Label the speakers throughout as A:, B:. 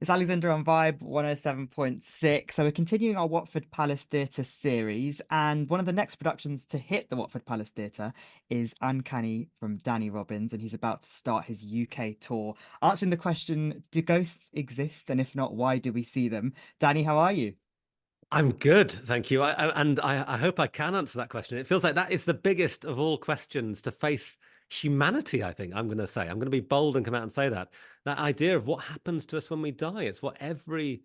A: It's Alexander on Vibe 107.6. So we're continuing our Watford Palace Theatre series, and one of the next productions to hit the Watford Palace Theatre is Uncanny from Danny Robbins, and he's about to start his UK tour, answering the question, do ghosts exist? And if not, why do we see them? Danny, how are you?
B: I'm good, thank you. I hope I can answer that question. It feels like that is the biggest of all questions to face humanity, I think. I'm going to be bold and come out and say that. That idea of what happens to us when we die. It's what every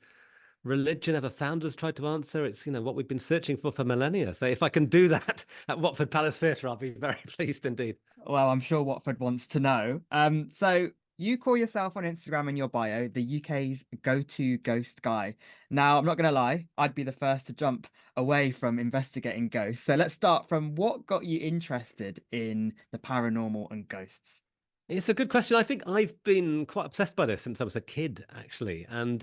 B: religion ever found has tried to answer. It's, what we've been searching for millennia. So if I can do that at Watford Palace Theatre, I'll be very pleased indeed.
A: Well, I'm sure Watford wants to know. So you call yourself on Instagram in your bio the UK's go-to ghost guy. Now, I'm not gonna lie, I'd be the first to jump away from investigating ghosts. So let's start from what got you interested in the paranormal and ghosts.
B: It's a good question. I think I've been quite obsessed by this since I was a kid, actually. And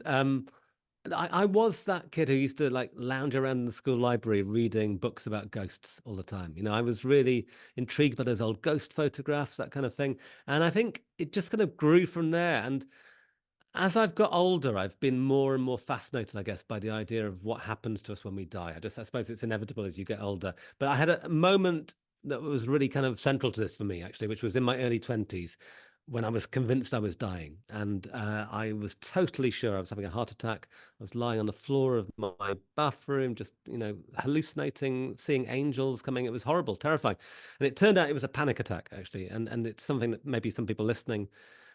B: I was that kid who used to like lounge around in the school library reading books about ghosts all the time. I was really intrigued by those old ghost photographs, that kind of thing. And I think it just kind of grew from there. And as I've got older, I've been more and more fascinated, I guess, by the idea of what happens to us when we die. I suppose it's inevitable as you get older. But I had a moment that was really kind of central to this for me, actually, which was in my early 20s when I was convinced I was dying. And I was totally sure I was having a heart attack. I was lying on the floor of my bathroom, just, hallucinating, seeing angels coming. It was horrible, terrifying. And it turned out it was a panic attack, actually. And it's something that maybe some people listening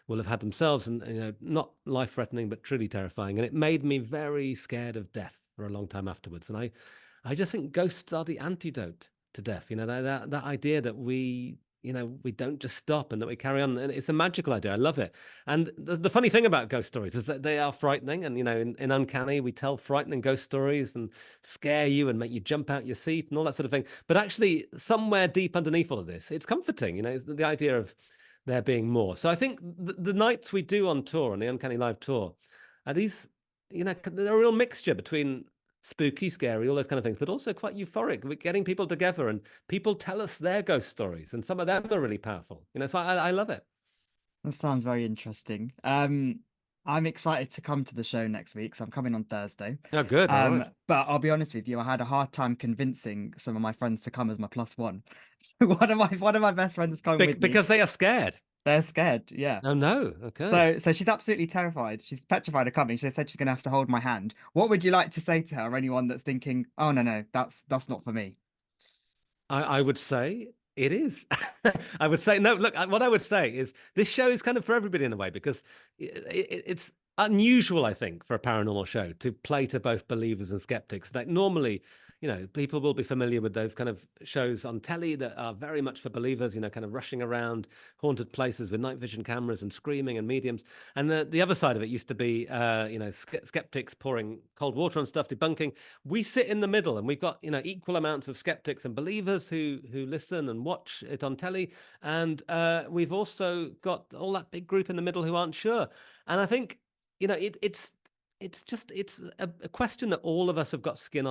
B: will have had themselves, and not life threatening but truly terrifying, and it made me very scared of death for a long time afterwards. And I just think ghosts are the antidote to death. That idea that we don't just stop and that we carry on, and it's a magical idea. I love it. And the funny thing about ghost stories is that they are frightening, and in Uncanny we tell frightening ghost stories and scare you and make you jump out your seat and all that sort of thing, but actually somewhere deep underneath all of this, it's comforting. It's the idea of there being more. So I think the nights we do on tour, on the Uncanny Live tour, are these, they're a real mixture between spooky, scary, all those kind of things, but also quite euphoric. We're getting people together and people tell us their ghost stories, and some of them are really powerful. So I love it.
A: That sounds very interesting. I'm excited to come to the show next week, so I'm coming on Thursday.
B: Oh, good. All right.
A: But I'll be honest with you, I had a hard time convincing some of my friends to come as my plus one. So one of my best friends is coming with me.
B: Because they are scared.
A: They're scared, yeah.
B: Oh, no. Okay.
A: So she's absolutely terrified. She's petrified of coming. She said she's gonna have to hold my hand. What would you like to say to her, or anyone that's thinking, oh no, that's not for me?
B: I would say it is. I would say, no, look, what I would say is this show is kind of for everybody in a way, because it's unusual, I think, for a paranormal show to play to both believers and skeptics. Like normally, people will be familiar with those kind of shows on telly that are very much for believers, kind of rushing around haunted places with night vision cameras and screaming and mediums. And the other side of it used to be, skeptics pouring cold water on stuff, debunking. We sit in the middle, and we've got, equal amounts of skeptics and believers who listen and watch it on telly. And we've also got all that big group in the middle who aren't sure. And I think, it's a question that all of us have got skin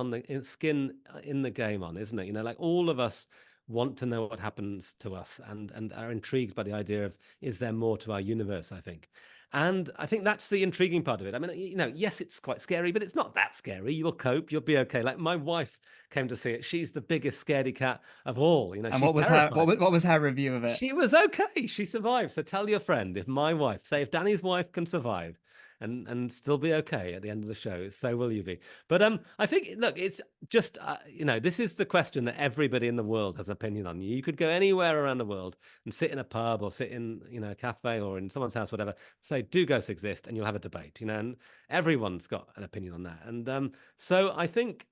B: in the game on, isn't it? Like all of us want to know what happens to us, and are intrigued by the idea of, is there more to our universe, I think. And I think that's the intriguing part of it. I mean, yes, it's quite scary, but it's not that scary. You'll cope, you'll be okay. Like my wife came to see it. She's the biggest scaredy cat of all.
A: And
B: She's
A: what was her
B: terrified.
A: what was her review of it?
B: She was okay. She survived. So tell your friend, if my wife, say if Danny's wife can survive and still be okay at the end of the show, so will you be. But I think, look, it's just this is the question that everybody in the world has an opinion on. You could go anywhere around the world and sit in a pub or sit in a cafe or in someone's house, whatever. Say, do ghosts exist? And you'll have a debate. And everyone's got an opinion on that. And so I think,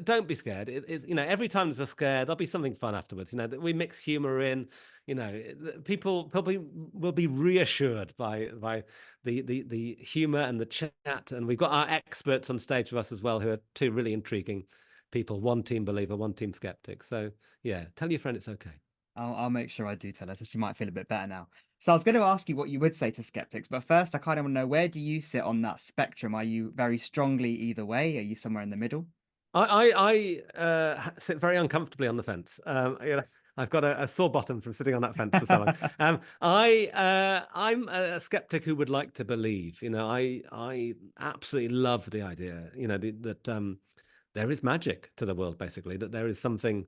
B: don't be scared. It's, every time there's a scare, there'll be something fun afterwards. That we mix humor in. People probably will be reassured by the humor and the chat. And we've got our experts on stage with us as well, who are two really intriguing people. One team believer, one team skeptic. So yeah, tell your friend it's okay.
A: I'll make sure I do tell her, so she might feel a bit better now. So I was going to ask you what you would say to skeptics, but first I kind of want to know, where do you sit on that spectrum? Are you very strongly either way? Are you somewhere in the middle?
B: Sit very uncomfortably on the fence. I've got a sore bottom from sitting on that fence for so long. I'm a skeptic who would like to believe. I absolutely love the idea. That there is magic to the world, basically. That there is something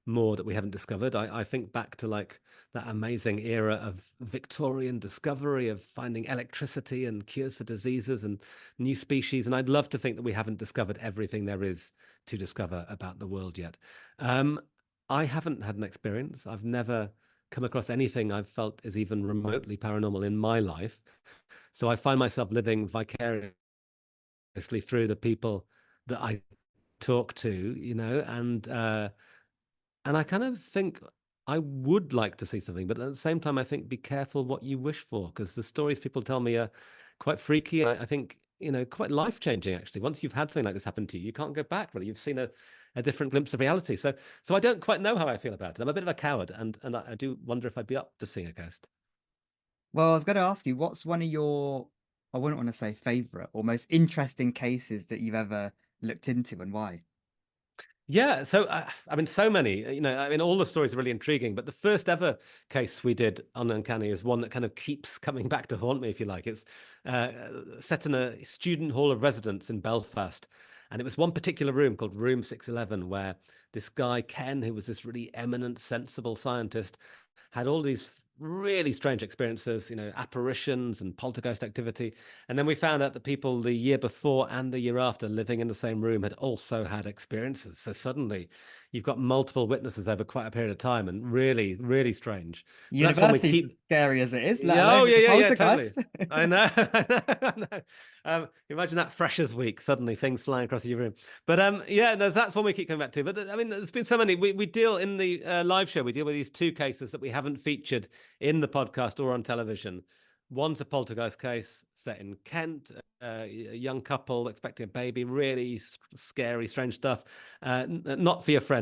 B: more that we haven't discovered. I think back to like that amazing era of Victorian discovery of finding electricity and cures for diseases and new species. And I'd love to think that we haven't discovered everything there is to discover about the world yet. Um, I haven't had an experience. I've never come across anything I've felt is even remotely paranormal in my life. So I find myself living vicariously through the people that I talk to, and I kind of think I would like to see something, but at the same time, I think be careful what you wish for, because the stories people tell me are quite freaky. I think, quite life-changing, actually. Once you've had something like this happen to you, you can't go back, really. You've seen a different glimpse of reality. So I don't quite know how I feel about it. I'm a bit of a coward, and I do wonder if I'd be up to seeing a ghost.
A: Well, I was going to ask you, what's one of your, I wouldn't want to say favorite or most interesting cases that you've ever looked into, and why?
B: Yeah, so I mean, so many. I mean, all the stories are really intriguing. But the first ever case we did on Uncanny is one that kind of keeps coming back to haunt me, if you like. It's uh, set in a student hall of residence in Belfast, and it was one particular room called Room 611, where this guy Ken, who was this really eminent, sensible scientist, had all these really strange experiences, apparitions and poltergeist activity. And then we found out that people the year before and the year after living in the same room had also had experiences. So suddenly you've got multiple witnesses over quite a period of time, and really, really strange. So that's one we
A: University's
B: keep.
A: as scary as it is, let
B: Yeah, oh,
A: alone with
B: yeah,
A: the
B: yeah, yeah, totally.
A: poltergeist.
B: I know, I know, I know. Imagine that Freshers Week, suddenly things flying across your room. But yeah, that's one we keep coming back to. But I mean, there's been so many. We deal in the live show, we deal with these two cases that we haven't featured in the podcast or on television. One's a poltergeist case set in Kent, a young couple expecting a baby, really scary, strange stuff. Not for your friends.